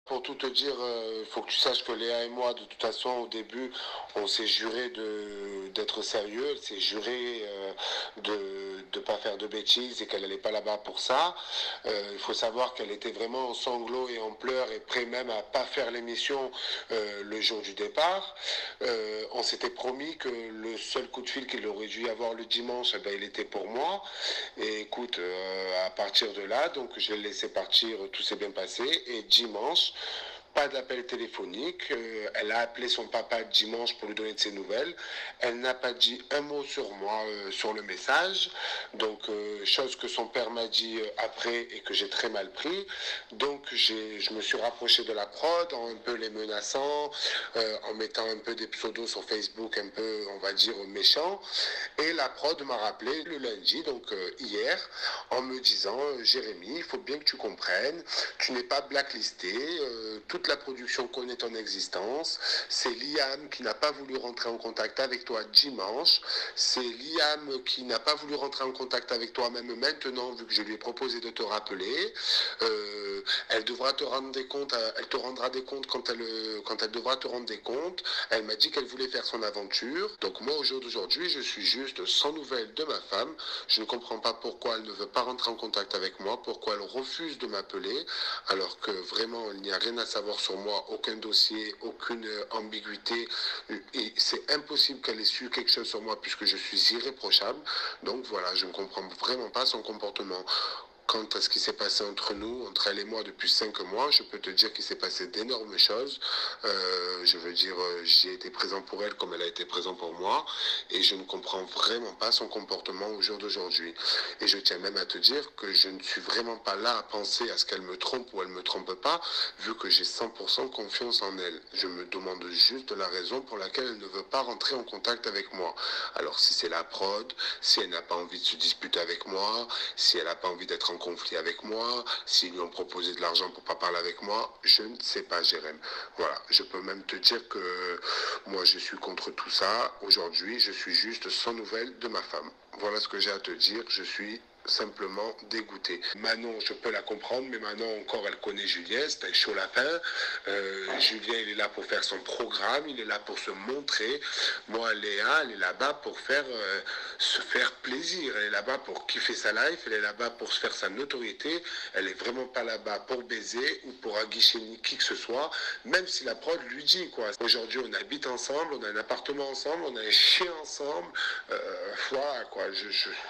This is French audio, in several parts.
Pour tout te dire, il faut que tu saches que Léa et moi, de toute façon, au début, on s'est juré d'être sérieux. Elle s'est juré de ne pas faire de bêtises et qu'elle n'allait pas là-bas pour ça. Il faut savoir qu'elle était vraiment en sanglots et en pleurs et prêt même à pas faire l'émission le jour du départ. On s'était promis que le seul coup de fil qu'il aurait dû y avoir le dimanche, eh ben, il était pour moi. Et écoute, à partir de là, donc je l'ai laissé partir, tout s'est bien passé. Et dimanche, pas d'appel téléphonique. Elle a appelé son papa dimanche pour lui donner de ses nouvelles. Elle n'a pas dit un mot sur moi, sur le message. Donc, chose que son père m'a dit après et que j'ai très mal pris. Donc, je me suis rapproché de la prod en un peu les menaçant, en mettant un peu des pseudos sur Facebook, un peu, on va dire, méchants. Et la prod m'a rappelé le lundi, donc hier, en me disant Jérémy, il faut bien que tu comprennes, tu n'es pas blacklisté, toute la production connaît ton existence, c'est Liam qui n'a pas voulu rentrer en contact avec toi dimanche, c'est Liam qui n'a pas voulu rentrer en contact avec toi même maintenant, vu que je lui ai proposé de te rappeler. Elle devra te rendre des comptes, elle te rendra des comptes quand elle devra te rendre des comptes. Elle m'a dit qu'elle voulait faire son aventure. Donc moi, au jour d'aujourd'hui, je suis juste sans nouvelles de ma femme. Je ne comprends pas pourquoi elle ne veut pas rentrer en contact avec moi, pourquoi elle refuse de m'appeler, alors que vraiment, il n'y a rien à savoir sur moi, aucun dossier, aucune ambiguïté. Et c'est impossible qu'elle ait su quelque chose sur moi puisque je suis irréprochable. Donc voilà, je ne comprends vraiment pas son comportement. Quant à ce qui s'est passé entre nous, entre elle et moi depuis 5 mois, je peux te dire qu'il s'est passé d'énormes choses. Je veux dire, j'ai été présent pour elle comme elle a été présente pour moi. Et je ne comprends vraiment pas son comportement au jour d'aujourd'hui. Et je tiens même à te dire que je ne suis vraiment pas là à penser à ce qu'elle me trompe ou elle ne me trompe pas, vu que j'ai 100% confiance en elle. Je me demande juste la raison pour laquelle elle ne veut pas rentrer en contact avec moi. Alors si c'est la prod, si elle n'a pas envie de se disputer avec moi, si elle n'a pas envie d'être en conflit avec moi, s'ils lui ont proposé de l'argent pour pas parler avec moi, je ne sais pas, Jérém. Voilà, je peux même te dire que moi je suis contre tout ça. Aujourd'hui, je suis juste sans nouvelles de ma femme. Voilà ce que j'ai à te dire. Je suis simplement dégoûté. Manon, je peux la comprendre, mais Manon encore, elle connaît Julien, c'était chaud la fin. Julien, il est là pour faire son programme, il est là pour se montrer. Moi, Léa, elle est là-bas pour se faire plaisir. Elle est là-bas pour kiffer sa life, elle est là-bas pour se faire sa notoriété. Elle est vraiment pas là-bas pour baiser ou pour aguicher ni qui que ce soit, même si la prod lui dit quoi. Aujourd'hui, on habite ensemble, on a un appartement ensemble, on a un chien ensemble. Voilà quoi,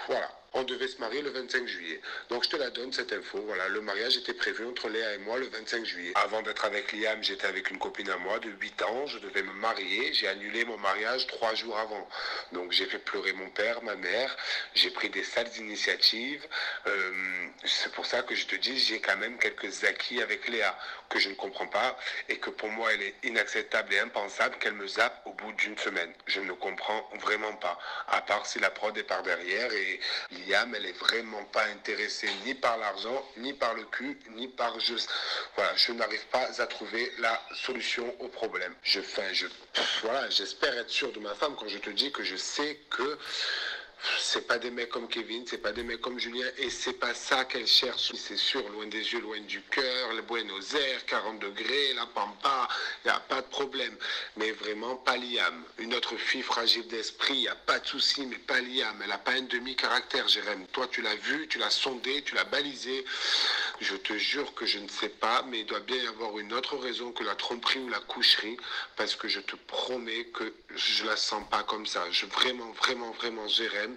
voilà. On devait se marier le 25 juillet. Donc je te la donne cette info. Voilà, le mariage était prévu entre Léa et moi le 25 juillet. Avant d'être avec Liam, j'étais avec une copine à moi de 8 ans. Je devais me marier. J'ai annulé mon mariage 3 jours avant. Donc j'ai fait pleurer mon père, ma mère. J'ai pris des sales initiatives. C'est pour ça que je te dis, j'ai quand même quelques acquis avec Léa que je ne comprends pas et que pour moi, elle est inacceptable et impensable qu'elle me zappe au bout d'une semaine. Je ne comprends vraiment pas. À part si la prod est par derrière et Liam, elle est vraiment pas intéressée ni par l'argent, ni par le cul, ni par voilà, je n'arrive pas à trouver la solution au problème. Voilà, j'espère être sûr de ma femme quand je te dis que je sais que c'est pas des mecs comme Kevin, c'est pas des mecs comme Julien, et c'est pas ça qu'elle cherche. C'est sûr, loin des yeux, loin du cœur, le Buenos Aires, 40 degrés, la Pampa, il n'y a pas de problème. Mais vraiment, pas Liam. Une autre fille fragile d'esprit, il n'y a pas de souci, mais pas Liam. Elle n'a pas un demi-caractère, Jérém. Toi, tu l'as vu, tu l'as sondé, tu l'as balisé. Je te jure que je ne sais pas, mais il doit bien y avoir une autre raison que la tromperie ou la coucherie, parce que je te promets que je la sens pas comme ça. Vraiment, Jérém,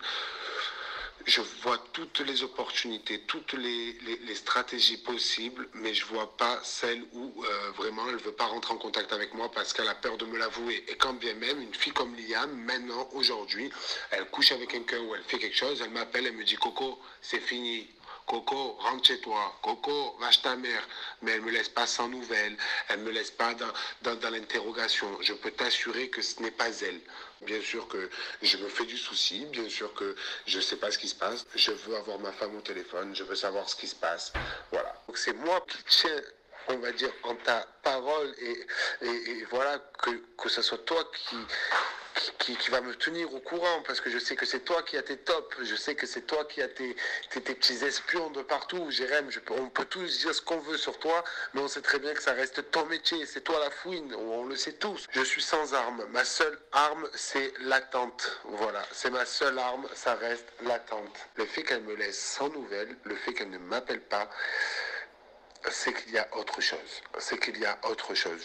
je vois toutes les opportunités, toutes les stratégies possibles, mais je vois pas celle où vraiment elle veut pas rentrer en contact avec moi parce qu'elle a peur de me l'avouer. Et quand bien même, une fille comme Liam, maintenant, aujourd'hui, elle couche avec quelqu'un ou elle fait quelque chose, elle m'appelle, elle me dit Coco, c'est fini. Coco, rentre chez toi. Coco, vache ta mère. Mais elle ne me laisse pas sans nouvelles. Elle ne me laisse pas dans l'interrogation. Je peux t'assurer que ce n'est pas elle. Bien sûr que je me fais du souci. Bien sûr que je ne sais pas ce qui se passe. Je veux avoir ma femme au téléphone. Je veux savoir ce qui se passe. Voilà. Donc c'est moi qui tiens, on va dire, en ta parole et voilà que ce soit toi qui va me tenir au courant, parce que je sais que c'est toi qui as tes tops, je sais que c'est toi qui as tes petits espions de partout. Jérém, on peut tous dire ce qu'on veut sur toi, mais on sait très bien que ça reste ton métier, c'est toi la fouine, on le sait tous. Je suis sans arme, ma seule arme c'est l'attente, voilà, c'est ma seule arme, ça reste l'attente. Le fait qu'elle me laisse sans nouvelles, le fait qu'elle ne m'appelle pas, c'est qu'il y a autre chose, c'est qu'il y a autre chose.